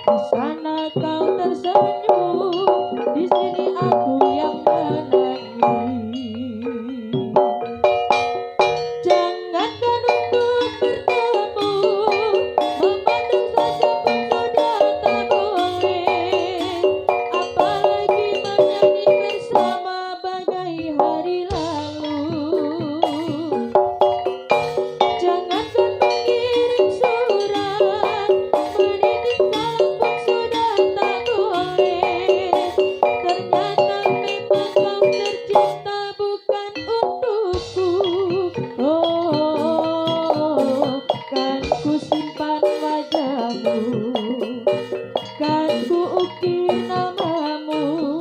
Di sana kau tersenyum, di sini aku yang menangis. Jangankan untuk bertemu, memandang saja pun sudah tak boleh. Apalagi menyanyi bersama bagai hari lalu. Jangankan mengirim surat, menitip salam pun sudah tak boleh. Ternyata memang kau tercinta bukan untukku. Oh, kan ku simpan wajahmu, kan ku ukir namamu,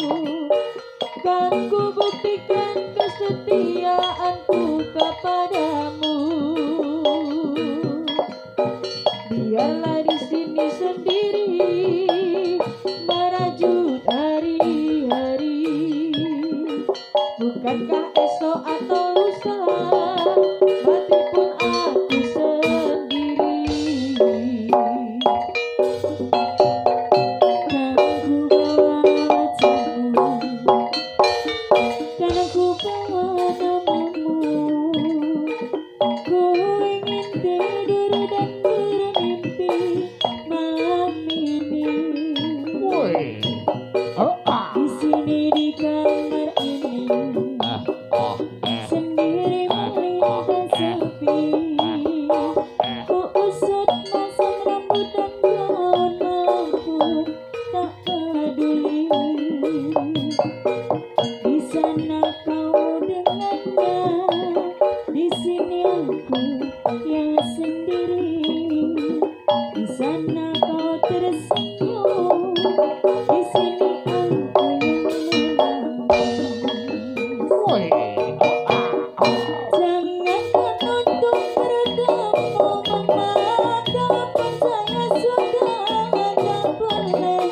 kan ku buktikan kesetiaanku kepadamu. Biarlah di sini sendiri merajut hari-hari. Bukankah esok atau lusa mati pun aku sendiri. Kan ku bawa wajahmu, kan aku bawa namamu. Ku ingin tidur dan bermimpi malam ini. Woi. Di sini di kamar ini sendiri melihat sepi. Ku usut masam rambut dan gaun malamku tak peduli. Di sana kau dengannya, di sini aku yang sendiri. Di sana kau tersenyum, di sini aku yang menangis. Woi. Jangankan untuk bertemu, memaafkan saya sudah tak boleh.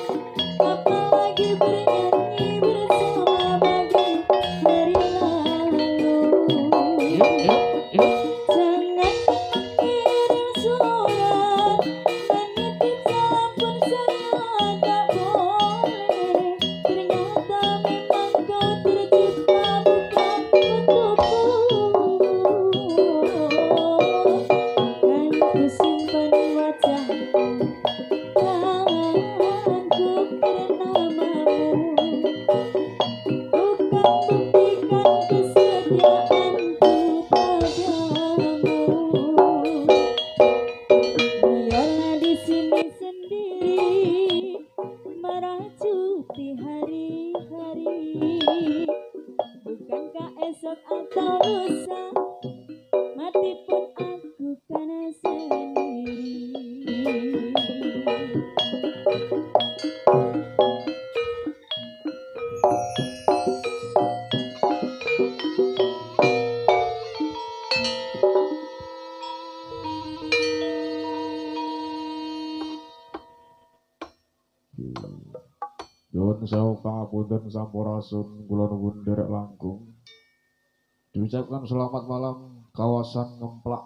Apalagi bernyanyi bersama bagai hari lalu. Jangankan mengirim surat, menitip salam pun saya tak boleh. Ternyata memang kau tercipta bukan untukku. Kan ku simpan wajahmu, kan ku ukir namamu, bukan buktikan kesetiaanku padamu. Biarlah di sini sendiri merajuti hari-hari. Bukankah esok atau lusa mati pun aku karena sendiri. Nyuwun sewu pangapunten sampurasun kula nuwun derek langkung. Diucapkan selamat malam kawasan Ngemplak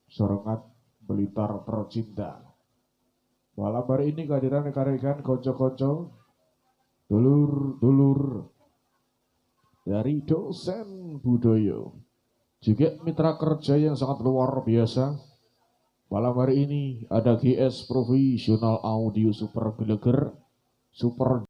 Serengat Blitar tercinta. Malam hari ini kehadiran rekan-rekan konco-konco, dulur-dulur dari dosen budaya, juga mitra kerja yang sangat luar biasa. Malam hari ini ada GS Profesional Audio Super Geleger, Super